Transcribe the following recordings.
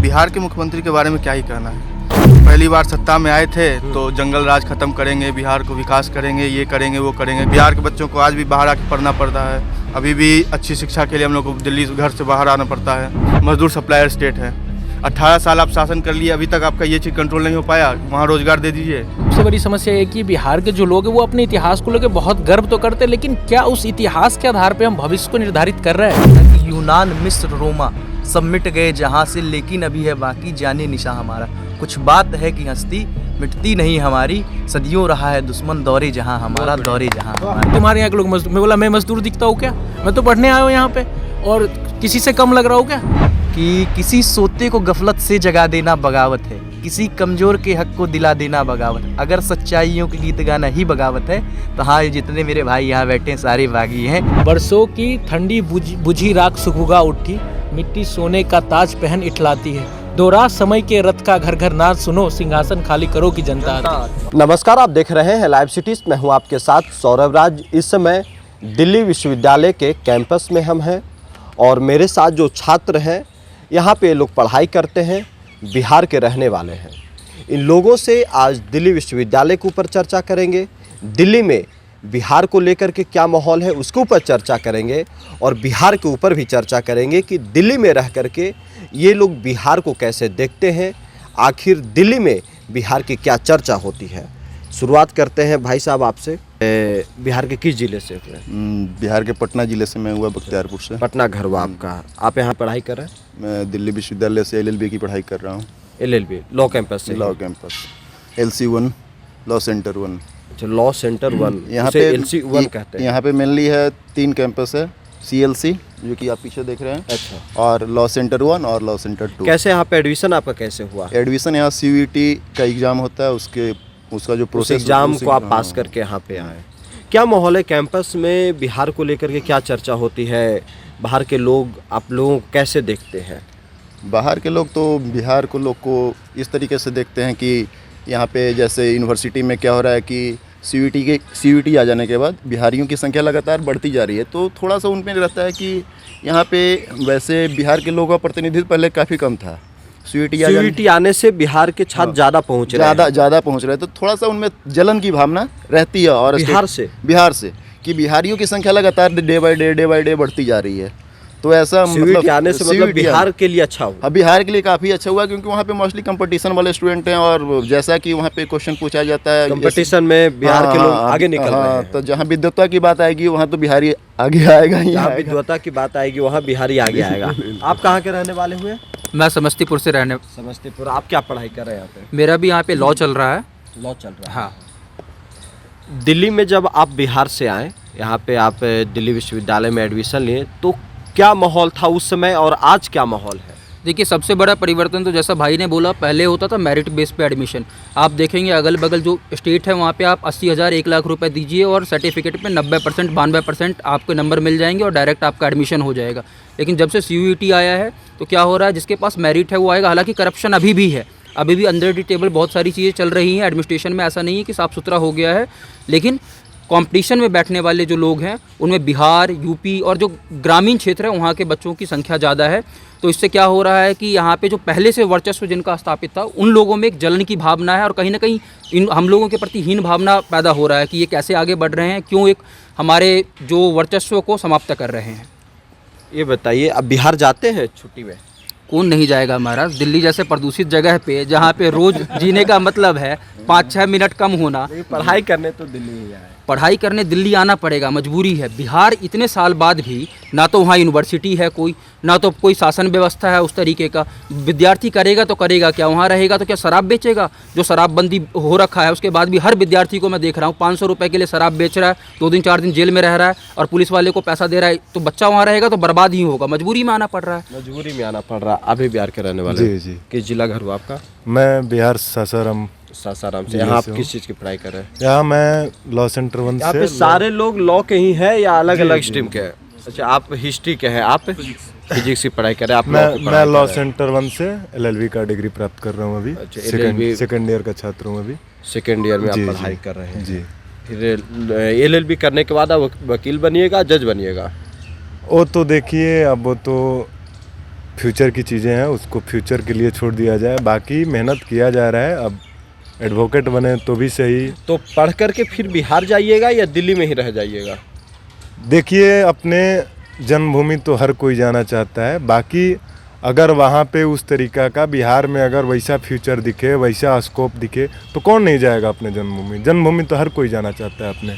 बिहार के मुख्यमंत्री के बारे में क्या ही कहना है। पहली बार सत्ता में आए थे तो जंगल राज खत्म करेंगे, बिहार को विकास करेंगे, ये करेंगे वो करेंगे। बिहार के बच्चों को आज भी बाहर आके पढ़ना पड़ता है। अभी भी अच्छी शिक्षा के लिए हम लोग को दिल्ली घर से बाहर आना पड़ता है। मजदूर सप्लायर स्टेट है। 18 साल आप शासन कर लिए, अभी तक आपका ये चीज़ कंट्रोल नहीं हो पाया। वहाँ रोजगार दे दीजिए। सबसे बड़ी समस्या है कि बिहार के जो लोग हैं वो अपने इतिहास को लेकर बहुत गर्व तो करते हैं, लेकिन क्या उस इतिहास के आधार पे हम भविष्य को निर्धारित कर रहे हैं? यूनान, मिस्र, रोमा सब मिट गए जहाँ से, लेकिन अभी है बाकी जाने निशा हमारा। कुछ बात है कि हस्ती मिटती नहीं हमारी, सदियों रहा है दुश्मन दौरे जहाँ हमारा, दौरे जहाँ हमारा। तुम्हारे यहाँ के लोग मजदूर, मैं बोला मैं मजदूर दिखता हूँ क्या? मैं तो पढ़ने आया हूँ यहाँ पे और किसी से कम लग रहा हूँ क्या? कि किसी सोते को गफलत से जगा देना बगावत है, किसी कमजोर के हक को दिला देना बगावत। अगर सच्चाइयों के गीत गाना ही बगावत है तो हाँ, जितने मेरे भाई यहाँ बैठे हैं सारे बागी हैं। बरसों की ठंडी बुझी राख सुखुगा उठी, मिट्टी सोने का ताज पहन इठलाती है। दोहरा समय के रथ का घर घर नाच सुनो, सिंहासन खाली करो की जनता आती। नमस्कार, आप देख रहे हैं लाइव सिटीज। मैं हूं आपके साथ सौरभ राज। इस समय दिल्ली विश्वविद्यालय के कैंपस में हम हैं और मेरे साथ जो छात्र हैं यहाँ पे लोग पढ़ाई करते हैं, बिहार के रहने वाले हैं। इन लोगों से आज दिल्ली विश्वविद्यालय के ऊपर चर्चा करेंगे। दिल्ली में बिहार को लेकर के क्या माहौल है उसके ऊपर चर्चा करेंगे और बिहार के ऊपर भी चर्चा करेंगे कि दिल्ली में रह करके ये लोग बिहार को कैसे देखते हैं, आखिर दिल्ली में बिहार की क्या चर्चा होती है। शुरुआत करते हैं भाई साहब आपसे। बिहार के किस ज़िले से हुए? बिहार के पटना जिले से मैं हुआ, बख्तियारपुर से। पटना घर हुआ आपका। आप यहाँ पढ़ाई कर रहे हैं? मैं दिल्ली विश्वविद्यालय से LLB की पढ़ाई कर रहा हूँ। LLB लॉ कैंपस से? Law campus, LC1 law centre 1। अच्छा, लॉ सेंटर 1। यहाँ पे LC1 कहते हैं। यहाँ पे मेनली है 3 कैंपस है। CLC जो कि आप पीछे देख रहे हैं, अच्छा, और लॉ सेंटर 1 और लॉ सेंटर 2। कैसे यहाँ पे एडमिशन आपका कैसे हुआ? एडमिशन यहाँ CUET का एग्ज़ाम होता है, उसका जो प्रोसेस, एग्जाम को आप पास करके यहाँ पे आए। क्या माहौल है कैंपस में? बिहार को लेकर के क्या चर्चा होती है? बाहर के लोग आप लोगों को कैसे देखते हैं? बाहर के लोग तो बिहार को लोग को इस तरीके से देखते हैं कि यहाँ पे जैसे यूनिवर्सिटी में क्या हो रहा है कि CUET आ जाने के बाद बिहारियों की संख्या लगातार बढ़ती जा रही है, तो थोड़ा सा उनमें रहता है कि यहाँ पे वैसे बिहार के लोगों का प्रतिनिधित्व पहले काफ़ी कम था। CUET आने से बिहार के छात्र ज़्यादा पहुँच रहे हैं, ज़्यादा पहुँच रहे हैं, तो थोड़ा सा उनमें जलन की भावना रहती है। और बिहार से कि बिहारियों की संख्या लगातार डे बाय डे बढ़ती जा रही है। तो ऐसा मतलब आने से मतलब बिहार के लिए अच्छा हुआ। हाँ, बिहार के लिए काफ़ी अच्छा हुआ, क्योंकि वहाँ पे मोस्टली कंपटीशन वाले स्टूडेंट हैं और जैसा कि वहाँ पे क्वेश्चन पूछा जाता है, कंपटीशन में बिहार के लोग आगे निकल रहे हैं। तो जहाँ विद्वता की बात आएगी वहाँ तो बिहारी आगे आएगा ही। जहाँ विद्वता की बात आएगी वहाँ बिहारी आगे आएगा। आप कहाँ के रहने वाले हुए? मैं समस्तीपुर से रहने। समस्तीपुर। आप क्या पढ़ाई कर रहे हैं यहाँ पे? मेरा भी यहाँ पे लॉ चल रहा है। लॉ चल रहा है, हाँ। दिल्ली में जब आप बिहार से आए, यहाँ पे आप दिल्ली विश्वविद्यालय में एडमिशन लिए, तो क्या माहौल था उस समय और आज क्या माहौल है? देखिए, सबसे बड़ा परिवर्तन तो जैसा भाई ने बोला, पहले होता था मेरिट बेस पे एडमिशन। आप देखेंगे अगल बगल जो स्टेट है वहाँ पे आप 80,000 1 लाख रुपए दीजिए और सर्टिफिकेट पे 90% 92% आपके नंबर मिल जाएंगे और डायरेक्ट आपका एडमिशन हो जाएगा। लेकिन जब से CUET आया है तो क्या हो रहा है, जिसके पास मेरिट है वो आएगा। हालांकि करप्शन अभी भी है, अभी भी अंडर द टेबल बहुत सारी चीज़ें चल रही हैं एडमिनिस्ट्रेशन में। ऐसा नहीं है कि साफ़ सुथरा हो गया है, लेकिन कंपटीशन में बैठने वाले जो लोग हैं उनमें बिहार, यूपी और जो ग्रामीण क्षेत्र है वहाँ के बच्चों की संख्या ज़्यादा है। तो इससे क्या हो रहा है कि यहाँ पे जो पहले से वर्चस्व जिनका स्थापित था उन लोगों में एक जलन की भावना है और कहीं ना कहीं हम लोगों के प्रति हीन भावना पैदा हो रहा है कि ये कैसे आगे बढ़ रहे हैं, क्यों एक हमारे जो वर्चस्व को समाप्त कर रहे हैं। ये बताइए, अब बिहार जाते हैं छुट्टी में? कौन नहीं जाएगा महाराज? दिल्ली जैसे प्रदूषित जगह पे जहाँ पे रोज़ जीने का मतलब है 5-6 मिनट कम होना। पढ़ाई करने तो दिल्ली ही आए। पढ़ाई करने दिल्ली आना पड़ेगा, मजबूरी है। बिहार इतने साल बाद भी ना तो वहाँ यूनिवर्सिटी है कोई, ना तो कोई शासन व्यवस्था है उस तरीके का। विद्यार्थी करेगा तो करेगा क्या? वहाँ रहेगा तो क्या शराब बेचेगा? जो शराबबंदी हो रखा है उसके बाद भी हर विद्यार्थी को मैं देख रहा हूँ 500 रुपये के लिए शराब बेच रहा है, 2 दिन 4 दिन जेल में रह रहा है और पुलिस वाले को पैसा दे रहा है। तो बच्चा वहाँ रहेगा तो बर्बाद ही होगा। मजबूरी में आना पड़ रहा है। मजबूरी में आना पड़ रहा है। अभी बिहार के रहने वाले? जी। किस जिला घर हुआ आपका? मैं बिहार सासाराम से। यहाँ आप किस चीज़ की पढ़ाई कर रहे हैं? यहाँ मैं लॉ सेंटर 1 से। यहाँ पे सारे लोग लॉ के ही हैं या अलग अलग स्ट्रीम के हैं? अच्छा, आप हिस्ट्री के हैं, आप फिजिक्स की पढ़ाई कर रहे हैं। आप मैं लॉ सेंटर 1 से LLB का डिग्री प्राप्त कर रहा हूँ अभी। सेकंड ईयर का छात्र हूँ अभी। सेकंड ईयर में आप पढ़ाई कर रहे हैं जी। फिर LLB करने के बाद आप वकील बनिएगा, जज बनिएगा? वो तो देखिए, अब वो तो फ्यूचर की चीज़ें हैं उसको फ्यूचर के लिए छोड़ दिया जाए, बाकी मेहनत किया जा रहा है। अब एडवोकेट बने तो भी सही। तो पढ़ करके फिर बिहार जाइएगा या दिल्ली में ही रह जाइएगा? देखिए, अपने जन्मभूमि तो हर कोई जाना चाहता है, बाकी अगर वहाँ पे उस तरीका का बिहार में अगर वैसा फ्यूचर दिखे, वैसा स्कोप दिखे तो कौन नहीं जाएगा अपने जन्मभूमि। जन्मभूमि तो हर कोई जाना चाहता है अपने।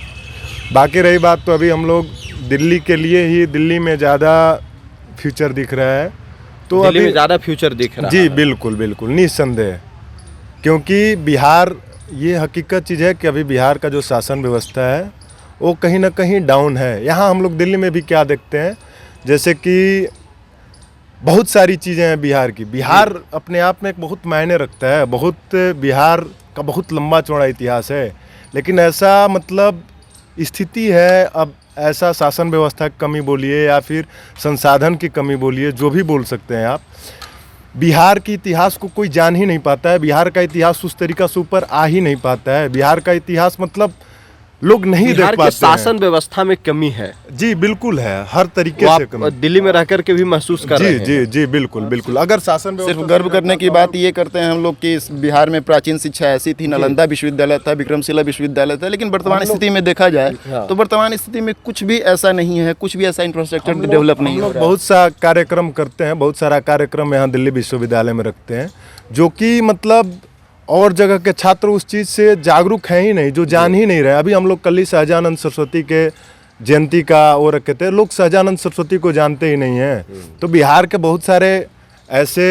बाकी रही बात, तो अभी हम लोग दिल्ली के लिए ही, दिल्ली में ज़्यादा फ्यूचर दिख रहा है। तो दिल्ली अभी में ज़्यादा फ्यूचर दिख रहा जी है? बिल्कुल बिल्कुल निस्संदेह, क्योंकि बिहार, ये हकीकत चीज़ है कि अभी बिहार का जो शासन व्यवस्था है वो कहीं ना कहीं डाउन है। यहाँ हम लोग दिल्ली में भी क्या देखते हैं, जैसे कि बहुत सारी चीज़ें हैं बिहार की। बिहार अपने आप में एक बहुत मायने रखता है, बहुत, बिहार का बहुत लंबा चौड़ा इतिहास है, लेकिन ऐसा मतलब स्थिति है, अब ऐसा शासन व्यवस्था की कमी बोलिए या फिर संसाधन की कमी बोलिए, जो भी बोल सकते हैं आप, बिहार के इतिहास को कोई जान ही नहीं पाता है। बिहार का इतिहास उस तरीक़ा से ऊपर आ ही नहीं पाता है। बिहार का इतिहास मतलब लोग नहीं देख बिहार पाते के शासन व्यवस्था में कमी है। जी बिल्कुल है, हर तरीके वो से आप कमी। दिल्ली में रह करके भी महसूस कर रहे जी हैं? जी जी बिल्कुल बिल्कुल। अगर शासन सिर्फ व्यवस्था गर्व करने की बात ये करते हैं हम लोग कि इस बिहार में प्राचीन शिक्षा ऐसी थी, नालंदा विश्वविद्यालय था, विक्रमशिला विश्वविद्यालय था, लेकिन वर्तमान स्थिति में देखा जाए तो वर्तमान स्थिति में कुछ भी ऐसा नहीं है, कुछ भी ऐसा इंफ्रास्ट्रक्चर डेवलप नहीं हम हो लोग रहा है। बहुत सा कार्यक्रम करते हैं, बहुत सारा कार्यक्रम यहाँ दिल्ली विश्वविद्यालय में रखते हैं, जो कि मतलब और जगह के छात्र उस चीज़ से जागरूक हैं ही नहीं, जो जान ही नहीं रहे। अभी हम लोग कल ही सहजानंद सरस्वती के जयंती का वो रखे थे, लोग सहजानंद सरस्वती को जानते ही नहीं हैं। तो बिहार के बहुत सारे ऐसे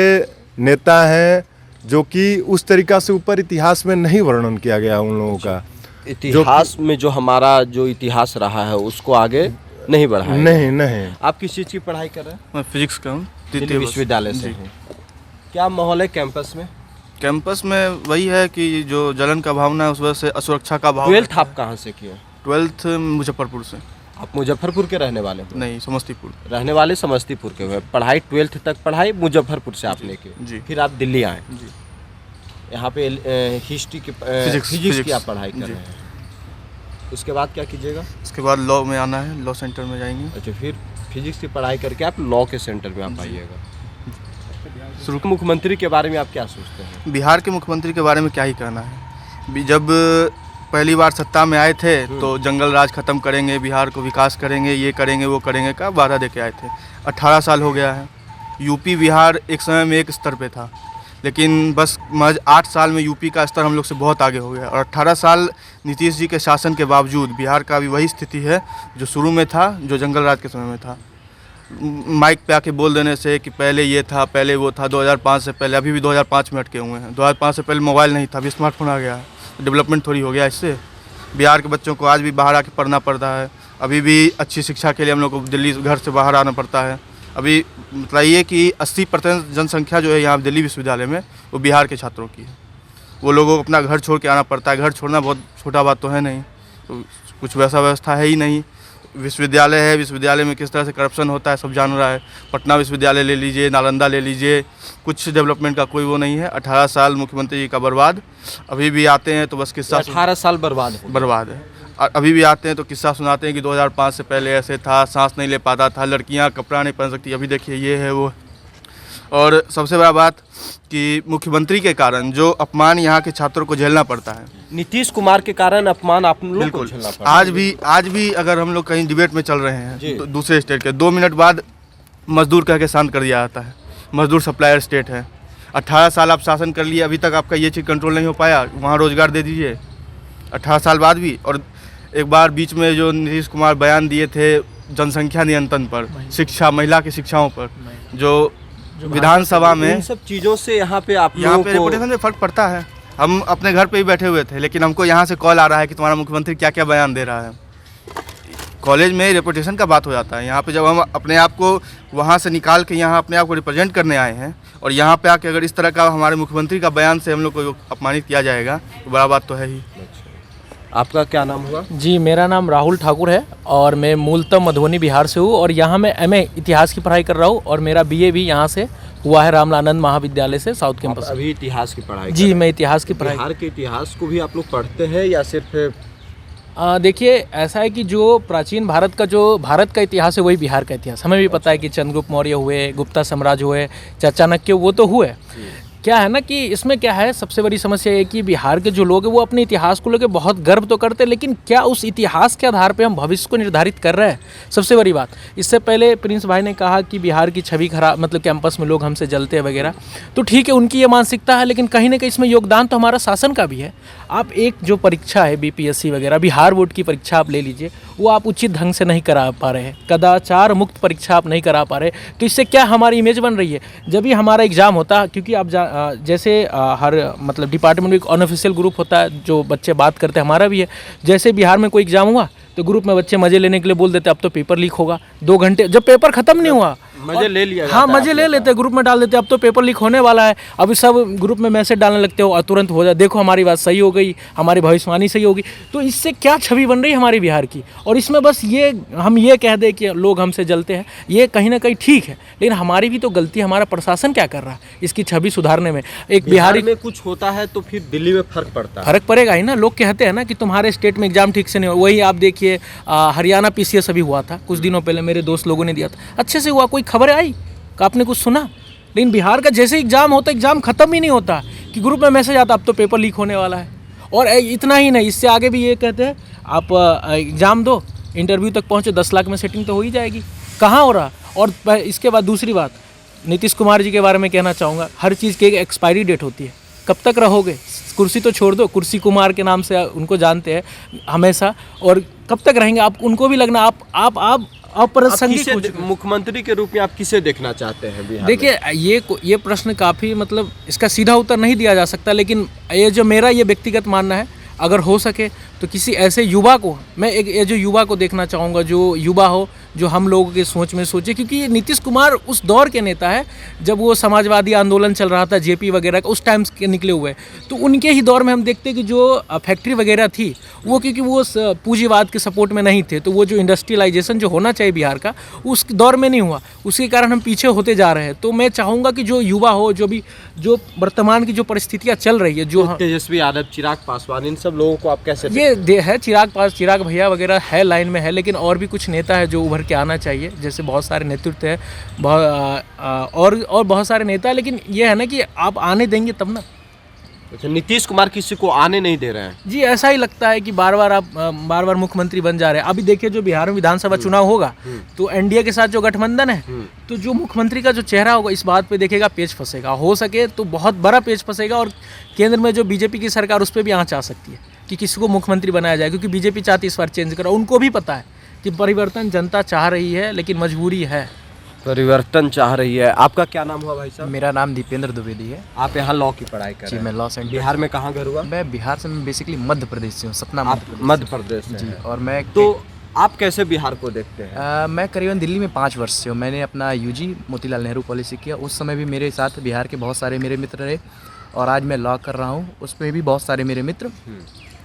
नेता हैं जो कि उस तरीक़ा से ऊपर इतिहास में नहीं वर्णन किया गया उन लोगों का। इतिहास में जो हमारा जो इतिहास रहा है उसको आगे नहीं बढ़ाया? नहीं नहीं। आप किस चीज़ की पढ़ाई कर रहे हैं? मैं फिजिक्स का हूँ, दिल्ली द्वितीय वर्ष। विश्वविद्यालय से हूँ। क्या माहौल है कैंपस में? कैंपस में वही है कि जो जलन का भावना है, उस वजह से असुरक्षा का भाव। 12th आप कहाँ से किए? 12th मुजफ्फरपुर से। आप मुजफ्फरपुर के रहने वाले हो? नहीं, समस्तीपुर। रहने वाले समस्तीपुर के हुए, पढ़ाई 12th तक पढ़ाई मुजफ्फरपुर से आपने की, जी। फिर आप दिल्ली आए। जी। यहाँ पे हिस्ट्री की फिजिक्स की आप पढ़ाई कर रहे हैं। उसके बाद क्या कीजिएगा? उसके बाद लॉ में आना है, लॉ सेंटर में जाएंगे। अच्छा, फिर फिजिक्स की पढ़ाई करके आप लॉ के सेंटर में आप आइएगा। शुरू मुख्यमंत्री के बारे में आप क्या सोचते हैं? बिहार के मुख्यमंत्री के बारे में क्या ही कहना है। जब पहली बार सत्ता में आए थे तो जंगल राज खत्म करेंगे, बिहार को विकास करेंगे, ये करेंगे वो करेंगे का वादा दे के आए थे। 18 साल हो गया है। यूपी बिहार एक समय में एक स्तर पे था, लेकिन बस महज 8 साल में यूपी का स्तर हम लोग से बहुत आगे हो गया। और 18 साल नीतीश जी के शासन के बावजूद बिहार का भी वही स्थिति है जो शुरू में था, जो जंगल राज के समय में था। माइक पे आके बोल देने से कि पहले ये था, पहले वो था, 2005 से पहले, अभी भी 2005 में अटके हुए हैं। 2005 से पहले मोबाइल नहीं था, अभी स्मार्टफोन आ गया है। डेवलपमेंट थोड़ी हो गया इससे। बिहार के बच्चों को आज भी बाहर आके पढ़ना पड़ता है। अभी भी अच्छी शिक्षा के लिए हम लोग को दिल्ली घर से बाहर आना पड़ता है। अभी मतलब ये कि 80% जनसंख्या जो है यहाँ दिल्ली विश्वविद्यालय में, वो बिहार के छात्रों की है। वो लोगों को अपना घर छोड़ के आना पड़ता है। घर छोड़ना बहुत छोटा बात तो है नहीं, तो कुछ वैसा व्यवस्था है ही नहीं। विश्वविद्यालय है, विश्वविद्यालय में किस तरह से करप्शन होता है सब जान रहा है। पटना विश्वविद्यालय ले लीजिए, नालंदा ले लीजिए, कुछ डेवलपमेंट का कोई वो नहीं है। 18 साल मुख्यमंत्री जी का बर्बाद। अभी भी आते हैं तो बस किस्सा 18 साल बर्बाद है। और अभी भी आते हैं तो किस्सा सुनाते हैं कि 2005 से पहले ऐसे था, सांस नहीं ले पाता था, लड़कियां कपड़ा नहीं पहन सकती, अभी देखिए ये है वो। और सबसे बड़ा बात कि मुख्यमंत्री के कारण जो अपमान यहाँ के छात्रों को झेलना पड़ता है, नीतीश कुमार के कारण अपमान आप लोग को बिल्कुल झेलना पड़ा। आज भी अगर हम लोग कहीं डिबेट में चल रहे हैं तो दूसरे स्टेट के 2 मिनट बाद मजदूर कह के शांत कर दिया जाता है। मजदूर सप्लायर स्टेट है। 18 साल आप शासन कर लिए, अभी तक आपका ये चीज़ कंट्रोल नहीं हो पाया। वहाँ रोजगार दे दीजिए 18 साल बाद भी। और एक बार बीच में जो नीतीश कुमार बयान दिए थे जनसंख्या नियंत्रण पर, शिक्षा, महिला की शिक्षाओं पर, जो विधानसभा में, इन सब चीज़ों से यहाँ पे आप यहाँ लोगों पे को रेपुटेशन में फ़र्क पड़ता है। हम अपने घर पे ही बैठे हुए थे, लेकिन हमको यहाँ से कॉल आ रहा है कि तुम्हारा मुख्यमंत्री क्या क्या बयान दे रहा है। कॉलेज में रेपुटेशन का बात हो जाता है। यहाँ पे जब हम अपने आप को वहाँ से निकाल के यहाँ अपने आप को रिप्रेजेंट करने आए हैं, और यहाँ पे आके अगर इस तरह का हमारे मुख्यमंत्री का बयान से हम लोग को अपमानित किया जाएगा तो बड़ा बात तो है ही। आपका क्या नाम हुआ? जी, मेरा नाम राहुल ठाकुर है और मैं मूलतः मधुबनी बिहार से हूँ, और यहाँ मैं MA इतिहास की पढ़ाई कर रहा हूँ, और मेरा BA भी यहाँ से हुआ है, रामलानंद महाविद्यालय से, साउथ कैंपस। अभी इतिहास की पढ़ाई जी, मैं इतिहास की पढ़ाई। बिहार के इतिहास को भी आप लोग पढ़ते हैं या सिर्फ देखिए ऐसा है कि जो प्राचीन भारत का इतिहास है वही बिहार का इतिहास। हमें भी पता है कि चंद्रगुप्त मौर्य हुए, गुप्ता साम्राज्य हुए, चाणक्य, वो तो हुए। क्या है ना कि इसमें क्या है, सबसे बड़ी समस्या ये कि बिहार के जो लोग हैं वो अपने इतिहास को लेकर बहुत गर्व तो करते हैं, लेकिन क्या उस इतिहास के आधार पे हम भविष्य को निर्धारित कर रहे हैं? सबसे बड़ी बात। इससे पहले प्रिंस भाई ने कहा कि बिहार की छवि खराब, मतलब कैंपस में लोग हमसे जलते हैं वगैरह, तो ठीक है, उनकी ये मानसिकता है, लेकिन कहीं ना कहीं इसमें योगदान तो हमारा शासन का भी है। आप एक जो परीक्षा है बीपीएससी वगैरह, बिहार बोर्ड की परीक्षा आप ले लीजिए, वो आप उचित ढंग से नहीं करा पा रहे हैं, कदाचार मुक्त परीक्षा आप नहीं करा पा रहे, तो इससे क्या हमारी इमेज बन रही है? जब भी हमारा एग्जाम होता, क्योंकि आप जैसे हर मतलब डिपार्टमेंट में एक अनऑफिशियल ग्रुप होता है जो बच्चे बात करते हैं, हमारा भी है। जैसे बिहार में कोई एग्जाम हुआ तो ग्रुप में बच्चे मजे लेने के लिए बोल देते अब तो पेपर लीक होगा। 2 घंटे जब पेपर खत्म नहीं हुआ, मजे ले लिया, हाँ मजे ले लेते, ग्रुप में डाल देते अब तो पेपर लीक होने वाला है। अभी सब ग्रुप में मैसेज डालने लगते हो और तुरंत हो जाए, देखो हमारी बात सही हो गई, हमारी भविष्यवाणी सही होगी। तो इससे क्या छवि बन रही है हमारी बिहार की? और इसमें बस ये हम ये कह दें कि लोग हमसे जलते हैं, ये कहीं ना कहीं ठीक है, लेकिन हमारी भी तो गलती है। हमारा प्रशासन क्या कर रहा है इसकी छवि सुधारने में? एक बिहारी में कुछ होता है तो फिर दिल्ली में फर्क पड़ता है। फर्क पड़ेगा ही ना। लोग कहते हैं ना कि तुम्हारे स्टेट में एग्जाम ठीक से नहीं हुआ। वही आप देखिए हरियाणा पीसीएस अभी हुआ था कुछ दिनों पहले, मेरे दोस्त लोगों ने दिया था, अच्छे से हुआ, कोई खबर आई? आपने कुछ सुना? लेकिन बिहार का जैसे एग्जाम होता, एग्जाम खत्म ही नहीं होता कि ग्रुप में मैसेज आता अब तो पेपर लीक होने वाला है। और इतना ही नहीं, इससे आगे भी ये कहते हैं आप एग्जाम दो, इंटरव्यू तक पहुँचो, 10 लाख में सेटिंग तो हो ही जाएगी। कहाँ हो रहा? और इसके बाद दूसरी बात, नीतीश कुमार जी के बारे में कहना चाहूँगा, हर चीज़ की एक एक्सपायरी डेट होती है। कब तक रहोगे? कुर्सी तो छोड़ दो, कुर्सी कुमार के नाम से उनको जानते हैं हमेशा, और कब तक रहेंगे? आप उनको भी लगना आप अप्रासंगिक मुख्यमंत्री के रूप में आप किसे देखना चाहते हैं बिहार में? देखिए ये प्रश्न काफ़ी, मतलब इसका सीधा उत्तर नहीं दिया जा सकता, लेकिन ये जो मेरा ये व्यक्तिगत मानना है, अगर हो सके तो किसी ऐसे युवा को, मैं ये जो युवा को देखना चाहूँगा, जो युवा हो, जो हम लोगों के सोच में सोचे, क्योंकि नीतीश कुमार उस दौर के नेता है जब वो समाजवादी आंदोलन चल रहा था, जेपी वगैरह का, उस टाइम के निकले हुए। तो उनके ही दौर में हम देखते हैं कि जो फैक्ट्री वगैरह थी वो, क्योंकि वो पूंजीवाद के सपोर्ट में नहीं थे, तो वो जो इंडस्ट्रियलाइजेशन जो होना चाहिए बिहार का, उस दौर में नहीं हुआ, उसके कारण हम पीछे होते जा रहे हैं। तो मैं चाहूँगा कि जो युवा हो, जो वर्तमान की जो परिस्थितियाँ चल रही है, जो तेजस्वी यादव, चिराग पासवान, इन सब लोगों को आप कैसे है, चिराग भैया वगैरह है लाइन में है, लेकिन और भी कुछ नेता है जो उभर के आना चाहिए। जैसे बहुत सारे नेतृत्व है, और बहुत सारे नेता है, लेकिन ये है ना कि आप आने देंगे तब ना। अच्छा, नीतीश कुमार किसी को आने नहीं दे रहे हैं? जी, ऐसा ही लगता है कि बार बार मुख्यमंत्री बन जा रहे हैं। अभी देखिए जो बिहार में विधानसभा चुनाव होगा तो एनडीए के साथ जो गठबंधन है, तो जो मुख्यमंत्री का जो चेहरा होगा इस बात पे देखेगा, पेच फंसेगा, हो सके तो बहुत बड़ा पेच फंसेगा, और केंद्र में जो बीजेपी की सरकार उस पर भी आँच आ सकती है कि किसी को मुख्यमंत्री बनाया जाए, क्योंकि बीजेपी चाहती है इस बार चेंज करा। उनको भी पता है कि परिवर्तन जनता चाह रही है, लेकिन मजबूरी है, परिवर्तन चाह रही है। आपका क्या नाम हुआ भाई साहब? मेरा नाम दीपेंद्र द्विवेदी है। आप यहाँ लॉ की पढ़ाई कर जी, रहे हैं? मैं लॉ सेंटर। बिहार में कहाँ घर हुआ? मैं बिहार से, मैं बेसिकली मध्य प्रदेश से हूँ, सतना मध्य प्रदेश से जी। हैं। और मैं तो आप कैसे बिहार को देखते हैं? मैं करीबन दिल्ली में 5 वर्ष से हूँ। मैंने अपना यूजी मोतीलाल नेहरू कॉलेज से किया। उस समय भी मेरे साथ बिहार के बहुत सारे मेरे मित्र रहे, और आज मैं लॉ कर रहा हूँ, उसमें भी बहुत सारे मेरे मित्र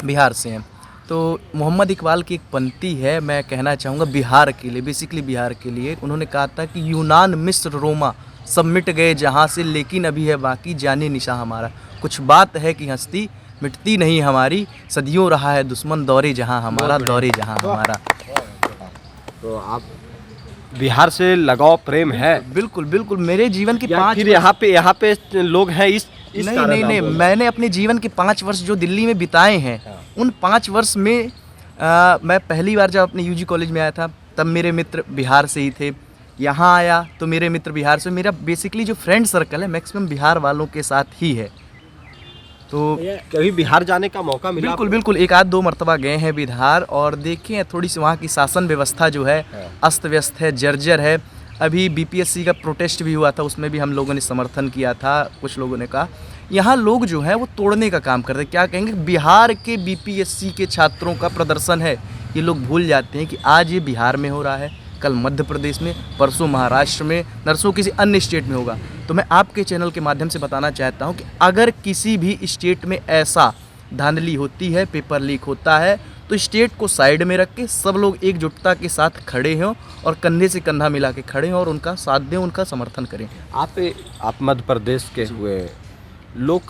बिहार से हैं। तो मोहम्मद इकबाल की एक पंक्ति है, मैं कहना चाहूँगा बिहार के लिए, बेसिकली बिहार के लिए। उन्होंने कहा था कि यूनान, मिस्र, रोमा सब मिट गए जहाँ से, लेकिन अभी है बाकी जाने निशा हमारा। कुछ बात है कि हस्ती मिटती नहीं हमारी, सदियों रहा है दुश्मन दौरे जहाँ हमारा, दौरे जहाँ हमारा। तो आप बिहार से लगाव, प्रेम है? बिल्कुल बिल्कुल। मेरे जीवन के 5 फिर यहाँ पे लोग हैं इस नहीं, मैंने अपने जीवन के 5 वर्ष जो दिल्ली में बिताए हैं, उन 5 वर्ष में मैं पहली बार जब अपने यूजी कॉलेज में आया था तब मेरे मित्र बिहार से ही थे। यहाँ आया तो मेरे मित्र बिहार से, मेरा बेसिकली जो फ्रेंड सर्कल है मैक्सिमम बिहार वालों के साथ ही है। तो कभी बिहार जाने का मौका मिला? बिल्कुल बिल्कुल, 1-2 मरतबा गए हैं बिहार, और देखें थोड़ी सी वहाँ की शासन व्यवस्था जो है अस्त व्यस्त है, जर्जर है। अभी बीपीएससी का प्रोटेस्ट भी हुआ था, उसमें भी हम लोगों ने समर्थन किया था। कुछ लोगों ने कहा यहाँ लोग जो है वो तोड़ने का काम करते हैं। क्या कहेंगे, बिहार के बीपीएससी के छात्रों का प्रदर्शन है, ये लोग भूल जाते हैं कि आज ये बिहार में हो रहा है, कल मध्य प्रदेश में, परसों महाराष्ट्र में, नरसों किसी अन्य स्टेट में होगा। तो मैं आपके चैनल के माध्यम से बताना चाहता हूँ कि अगर किसी भी स्टेट में ऐसा धांधली होती है, पेपर लीक होता है, तो स्टेट को साइड में रख के सब लोग एकजुटता के साथ खड़े हों और कंधे से कंधा मिला के खड़े हों और उनका साथ दें, उनका समर्थन करें। आप मध्य प्रदेश के हुए, लोग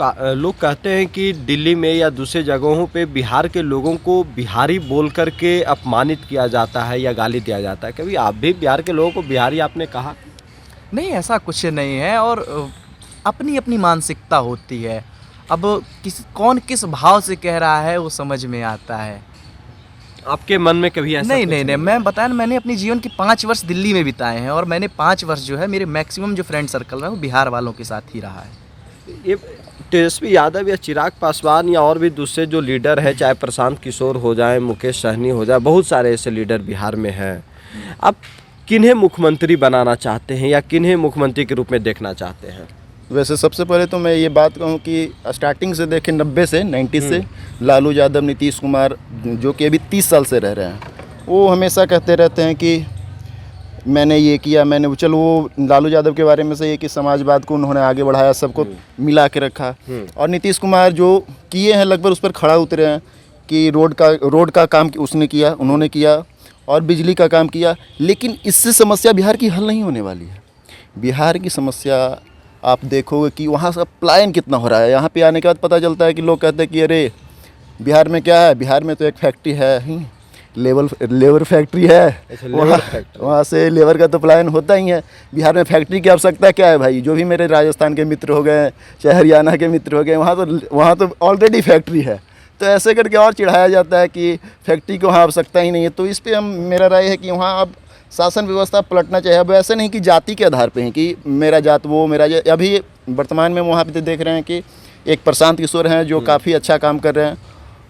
कहते हैं कि दिल्ली में या दूसरे जगहों पे बिहार के लोगों को बिहारी बोल करके अपमानित किया जाता है या गाली दिया जाता है। कभी आप भी बिहार के लोगों को बिहारी आपने कहा? नहीं, ऐसा कुछ नहीं है। और अपनी अपनी मानसिकता होती है। अब कौन किस भाव से कह रहा है वो समझ में आता है। आपके मन में कभी ऐसा नहीं, मैं बताया ना, मैंने अपने जीवन के 5 वर्ष दिल्ली में बिताए हैं और मैंने 5 वर्ष जो है मेरे मैक्सिमम जो फ्रेंड सर्कल है वो बिहार वालों के साथ ही रहा है। ये तेजस्वी यादव या चिराग पासवान या और भी दूसरे जो लीडर है, चाहे प्रशांत किशोर हो जाए, मुकेश सहनी हो जाए, बहुत सारे ऐसे लीडर बिहार में हैं। आप किन्हें मुख्यमंत्री बनाना चाहते हैं या किन्हें मुख्यमंत्री के रूप में देखना चाहते हैं? वैसे सबसे पहले तो मैं ये बात कहूँ कि स्टार्टिंग से देखें 90 से लालू यादव, नीतीश कुमार जो कि अभी 30 साल से रह रहे हैं, वो हमेशा कहते रहते हैं कि मैंने ये किया, मैंने चलो वो लालू यादव के बारे में से ये कि समाजवाद को उन्होंने आगे बढ़ाया, सबको मिला के रखा। और नीतीश कुमार जो किए हैं लगभग उस पर खड़ा उतरे हैं कि रोड का काम उसने किया, उन्होंने किया, और बिजली का काम किया। लेकिन इससे समस्या बिहार की हल नहीं होने वाली है। बिहार की समस्या आप देखोगे कि वहाँ से पलायन कितना हो रहा है। यहाँ पे आने के बाद पता चलता है कि लोग कहते हैं कि अरे बिहार में क्या है, बिहार में तो एक फैक्ट्री है, लेबर फैक्ट्री है, वहाँ से लेबर का तो पलायन होता ही है। बिहार में फैक्ट्री की आवश्यकता क्या है भाई? जो भी मेरे राजस्थान के मित्र हो गए, चाहे हरियाणा के मित्र हो गए, वहाँ तो ऑलरेडी फैक्ट्री है। तो ऐसे करके और चिढ़ाया जाता है कि फैक्ट्री की वहाँ आवश्यकता ही नहीं है। तो इस पर मेरा राय है कि वहाँ अब शासन व्यवस्था पलटना चाहिए। अब ऐसे नहीं कि जाति के आधार पे है कि मेरा जात वो, मेरा जात। अभी वर्तमान में वहाँ पे देख रहे हैं कि एक प्रशांत किशोर हैं जो काफ़ी अच्छा काम कर रहे हैं,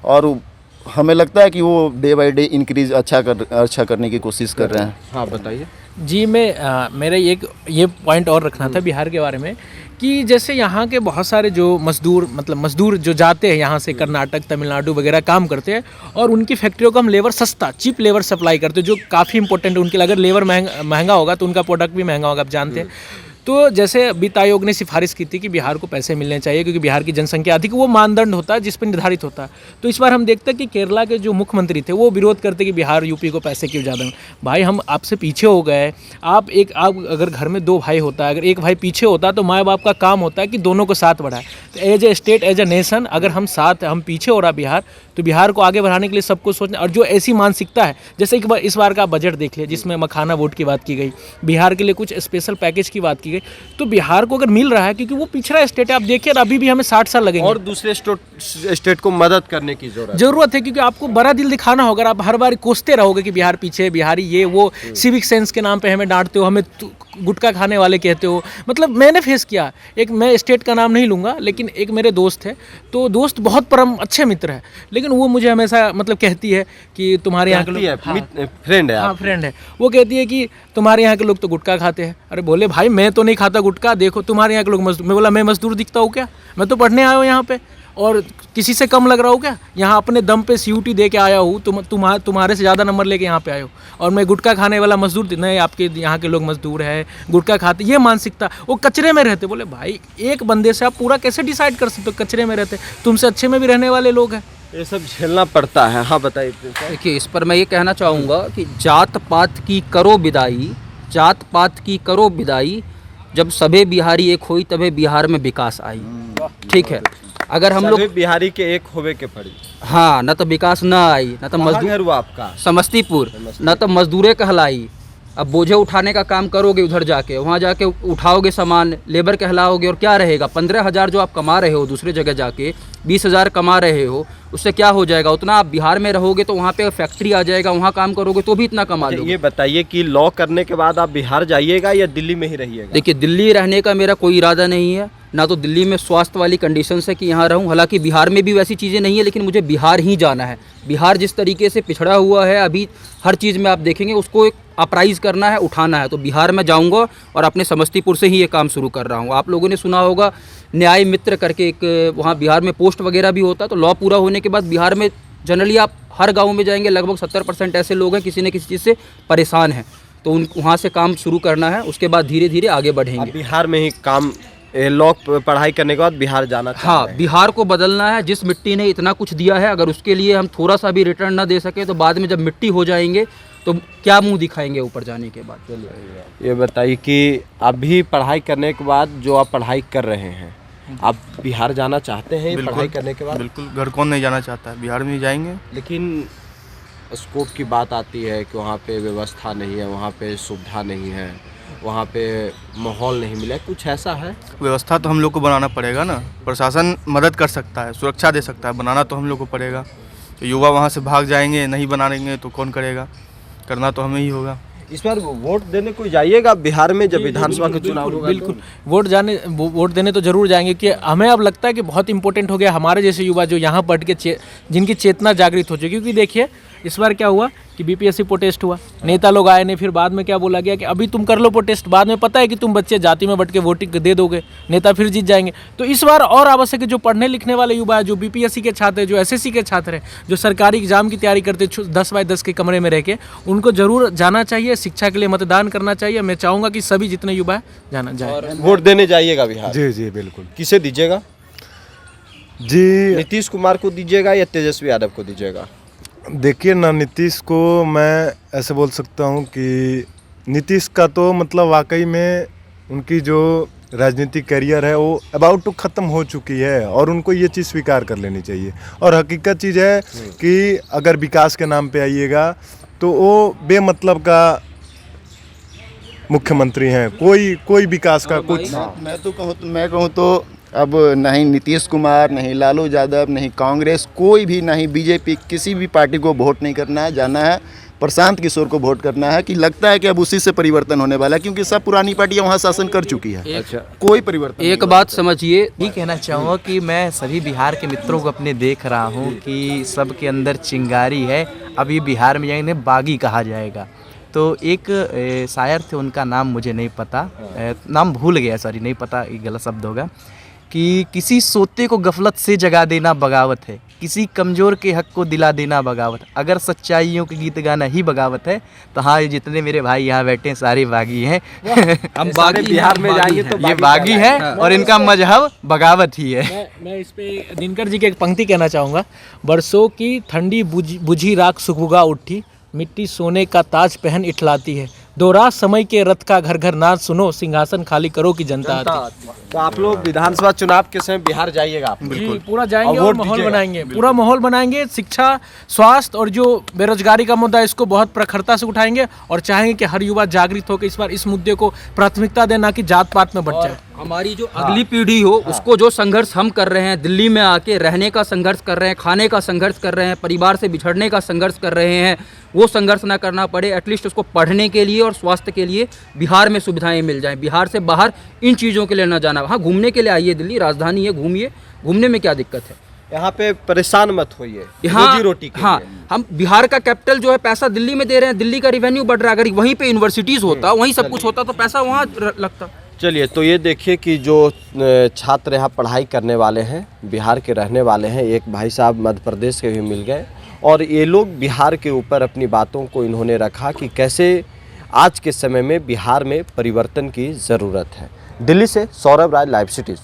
और हमें लगता है कि वो डे बाय डे इंक्रीज अच्छा करने की कोशिश कर रहे हैं। हाँ बताइए जी। मेरा ये पॉइंट और रखना था बिहार के बारे में कि जैसे यहाँ के बहुत सारे जो मजदूर जो जाते हैं यहाँ से कर्नाटक, तमिलनाडु वगैरह काम करते हैं, और उनकी फैक्ट्रियों को हम लेबर सस्ता, चीप लेबर सप्लाई करते हैं, जो काफ़ी इंपॉर्टेंट है उनके लिए। अगर लेबर महंगा होगा तो उनका प्रोडक्ट भी महंगा होगा, आप जानते हैं। तो जैसे वित्त आयोग ने सिफारिश की थी कि बिहार को पैसे मिलने चाहिए क्योंकि बिहार की जनसंख्या अधिक, वो मानदंड होता है जिस पर निर्धारित होता है। तो इस बार हम देखते हैं कि केरला के जो मुख्यमंत्री थे वो विरोध करते कि बिहार यूपी को पैसे क्यों ज़्यादा। भाई हम आपसे पीछे हो गए। आप अगर घर में 2 भाई होता है, अगर एक भाई पीछे होता है तो माँ बाप का काम होता है कि दोनों को साथ बढ़ाए। तो as a state, as a nation, अगर हम पीछे हो रहा बिहार, तो बिहार को आगे बढ़ाने के लिए सबको सोचना। और जो ऐसी मानसिकता है, जैसे इस बार का बजट देख लिया जिसमें मखाना वोट की बात की गई, बिहार के लिए कुछ स्पेशल पैकेज की बात की गई, तो बिहार को अगर मिल रहा है क्योंकि वो पिछड़ा स्टेट है। आप देखिए अभी भी हमें 60 साल लगेंगे और दूसरे स्टेट को मदद करने की जरूरत है, क्योंकि आपको बड़ा दिल दिखाना होगा। आप हर बार कोसते रहोगे कि बिहार पीछे, बिहारी ये वो, सिविक सेंस के नाम पे हमें डांटते हो, हमें गुटखा खाने वाले कहते हो। मतलब मैंने फेस किया, मैं स्टेट का नाम नहीं लूँगा, लेकिन एक मेरे दोस्त है, तो दोस्त बहुत परम अच्छे मित्र है, लेकिन वो मुझे हमेशा कहती है कि तुम्हारे यहाँ के लोग, फ्रेंड है, हाँ फ्रेंड है, वो कहती है कि तुम्हारे यहाँ के लोग तो गुटखा खाते हैं। अरे बोले भाई मैं तो नहीं खाता गुटखा, देखो तुम्हारे यहाँ के लोग मजदूर। मैं बोला मैं मजदूर दिखता हूँ क्या? मैं तो पढ़ने आया हूँ यहाँ पे, और किसी से कम लग रहा हूँ क्या? यहाँ अपने दम पे CUT दे के आया हूँ, तुम्हारे से ज़्यादा नंबर लेके यहाँ पे आया हूँ, और मैं गुटखा खाने वाला मजदूर नहीं? आपके यहाँ के लोग मजदूर है, गुटखा खाते, ये मानसिकता। वो कचरे में रहते। बोले भाई एक बंदे से आप पूरा कैसे डिसाइड कर सकते हो? कचरे में रहते, तुमसे अच्छे में भी रहने वाले लोग हैं। ये सब झेलना पड़ता है। हाँ बताइए। देखिए इस पर मैं ये कहना चाहूँगा कि जात पात की करो विदाई, जात पात की करो विदाई, जब सभे बिहारी एक हुई तबे बिहार में विकास आई। ठीक है, अगर हम लोग बिहारी के एक होवे के पड़ी, हाँ, न तो विकास न आई, न तो मजदूर हुआ आपका समस्तीपुर, न तो मजदूरे कहलाई। अब बोझे उठाने का काम करोगे उधर जाके, वहाँ जाके उठाओगे सामान, लेबर कहलाओगे, और क्या रहेगा? 15,000 जो आप कमा रहे हो दूसरे जगह जाके 20,000 कमा रहे हो, उससे क्या हो जाएगा? उतना आप बिहार में रहोगे तो वहाँ पे फैक्ट्री आ जाएगा, वहाँ काम करोगे तो भी इतना कमा लोगे। ये बताइए कि लॉ करने के बाद आप बिहार जाइएगा या दिल्ली में ही रहिएगा? देखिए दिल्ली रहने का मेरा कोई इरादा नहीं है, ना तो दिल्ली में स्वास्थ्य वाली कंडीशंस है कि यहाँ रहूँ। हालांकि बिहार में भी वैसी चीज़ें नहीं है, लेकिन मुझे बिहार ही जाना है। बिहार जिस तरीके से पिछड़ा हुआ है अभी, हर चीज़ में आप देखेंगे उसको एक अपराइज करना है, उठाना है। तो बिहार में जाऊँगा और अपने समस्तीपुर से ही ये काम शुरू कर रहा हूँ। आप लोगों ने सुना होगा न्याय मित्र करके एक वहाँ बिहार में पोस्ट वगैरह भी होता है। तो लॉ पूरा होने के बाद बिहार में जनरली आप हर गाँव में जाएंगे, लगभग 70% ऐसे लोग हैं किसी न किसी चीज़ से परेशान हैं, तो वहाँ से काम शुरू करना है। उसके बाद धीरे धीरे आगे बढ़ेंगे। बिहार में ही काम, लॉ पढ़ाई करने के बाद बिहार जाना चाहते हैं। हाँ, बिहार को बदलना है। जिस मिट्टी ने इतना कुछ दिया है, अगर उसके लिए हम थोड़ा सा भी रिटर्न ना दे सके तो बाद में जब मिट्टी हो जाएंगे तो क्या मुंह दिखाएंगे ऊपर जाने के बाद। ये बताइए कि अभी पढ़ाई करने के बाद जो आप पढ़ाई कर रहे हैं, आप बिहार जाना चाहते हैं बिल्कुल। पढ़ाई करने के बाद? बिल्कुल, घर कौन नहीं जाना चाहता है, बिहार में ही जाएंगे। लेकिन स्कोप की बात आती है कि वहाँ पे व्यवस्था नहीं है, वहाँ पे सुविधा नहीं है, वहाँ पे माहौल नहीं मिला, कुछ ऐसा है? व्यवस्था तो हम लोग को बनाना पड़ेगा ना, प्रशासन मदद कर सकता है, सुरक्षा दे सकता है, बनाना तो हम लोग को पड़ेगा। तो युवा वहाँ से भाग जाएंगे, नहीं बनाएंगे तो कौन करेगा, करना तो हमें ही होगा। इस बार वोट देने को जाइएगा बिहार में जब विधानसभा का चुनाव होगा? बिल्कुल वोट देने तो जरूर जाएंगे कि हमें अब लगता है कि बहुत इंपॉर्टेंट हो गया हमारे जैसे युवा जो यहाँ पढ़ के जिनकी चेतना जागृत हो चुकी। क्योंकि देखिए इस बार क्या हुआ कि बीपीएससी प्रोटेस्ट हुआ, नेता लोग आए ने, फिर बाद में क्या बोला गया कि अभी तुम कर लो प्रोटेस्ट, बाद में पता है कि तुम बच्चे जाति में बट के वोटिंग दे दोगे, नेता फिर जीत जाएंगे। तो इस बार और आवश्यक है जो पढ़ने लिखने वाले युवा है, जो बीपीएससी के छात्र हैं, जो एसएससी के छात्र हैं, जो सरकारी एग्जाम की तैयारी करते 10 बाय 10 के कमरे में रह के, उनको जरूर जाना चाहिए, शिक्षा के लिए मतदान करना चाहिए। मैं चाहूँगा कि सभी जितने युवा है जाना जाए। वोट देने जाइएगा बिहार? जी जी बिल्कुल। किसे दीजिएगा? जी नीतीश कुमार को दीजिएगा या तेजस्वी यादव को दीजिएगा? देखिए ना, नीतीश को मैं ऐसे बोल सकता हूँ कि नीतीश का तो मतलब वाकई में उनकी जो राजनीतिक करियर है वो अबाउट टू ख़त्म हो चुकी है और उनको ये चीज़ स्वीकार कर लेनी चाहिए। और हकीकत चीज़ है कि अगर विकास के नाम पे आइएगा तो वो बेमतलब का मुख्यमंत्री हैं, कोई विकास का कुछ। मैं कहूँ तो अब नहीं नीतीश कुमार, नहीं लालू यादव, नहीं कांग्रेस, कोई भी, नहीं बीजेपी, किसी भी पार्टी को वोट नहीं करना है। जाना है प्रशांत किशोर को वोट करना है। कि लगता है कि अब उसी से परिवर्तन होने वाला है, क्योंकि सब पुरानी पार्टियां वहाँ शासन कर चुकी है। अच्छा, कोई परिवर्तन एक बात समझिए, ये कहना चाहूँगा कि मैं सभी बिहार के मित्रों को अपने देख रहा हूँ कि सबके अंदर चिंगारी है। अभी बिहार में जाएंगे बागी कहा जाएगा। तो एक शायर थे, उनका नाम मुझे नहीं पता, नाम भूल गया, सॉरी, नहीं पता, ये गलत शब्द होगा, कि किसी सोते को गफलत से जगा देना बगावत है, किसी कमज़ोर के हक को दिला देना बगावत। अगर सच्चाइयों के गीत गाना ही बगावत है तो हाँ, ये जितने मेरे भाई यहाँ बैठे हैं सारे बागी हैं। हम बागी बिहार में जाएंगे तो ये बागी है और इनका मजहब बगावत ही है। मैं इस पे दिनकर जी की एक पंक्ति कहना चाहूँगा। बरसों की ठंडी बुझी राख सुबुगा उठी, मिट्टी सोने का ताज पहन इठलाती है, दोहरा समय के रथ का घर घर नाच सुनो, सिंहासन खाली करो की जनता आती। तो आप लोग विधानसभा चुनाव के समय बिहार जाइएगा आप? जी, पूरा जाएंगे और और वोट माहौल दीजिएगा। बनाएंगे, पूरा माहौल बनाएंगे। शिक्षा, स्वास्थ्य और जो बेरोजगारी का मुद्दा है इसको बहुत प्रखरता से उठाएंगे और चाहेंगे कि हर युवा जागृत होकर इस बार इस मुद्दे को प्राथमिकता दे, ना कि जात पात में बढ़ जाए। हमारी जो अगली पीढ़ी हो उसको जो संघर्ष हम कर रहे हैं, दिल्ली में आके रहने का संघर्ष कर रहे हैं, खाने का संघर्ष कर रहे हैं, परिवार से बिछड़ने का संघर्ष कर रहे हैं, वो संघर्ष ना करना पड़े। एटलीस्ट उसको पढ़ने के लिए और स्वास्थ्य के लिए बिहार में सुविधाएं मिल जाएं। बिहार से बाहर इन चीज़ों के लिए ना जाना। हाँ, घूमने के लिए आइए, दिल्ली राजधानी है, घूमिए, घूमने में क्या दिक्कत है। यहाँ पे परेशान मत होइए यहाँ रोजी रोटी के हाँ, लिए। हम बिहार का कैपिटल जो है पैसा दिल्ली में दे रहे हैं, दिल्ली का रिवेन्यू बढ़ रहा है। अगर वहीं पे यूनिवर्सिटीज़ होता, वहीं सब कुछ होता तो पैसा वहाँ लगता। चलिए, तो ये देखिए कि जो छात्र यहाँ पढ़ाई करने वाले हैं बिहार के रहने वाले हैं, एक भाई साहब मध्य प्रदेश के भी मिल गए और ये लोग बिहार के ऊपर अपनी बातों को इन्होंने रखा कि कैसे आज के समय में बिहार में परिवर्तन की ज़रूरत है। दिल्ली से सौरभ राज, लाइव सिटीज़।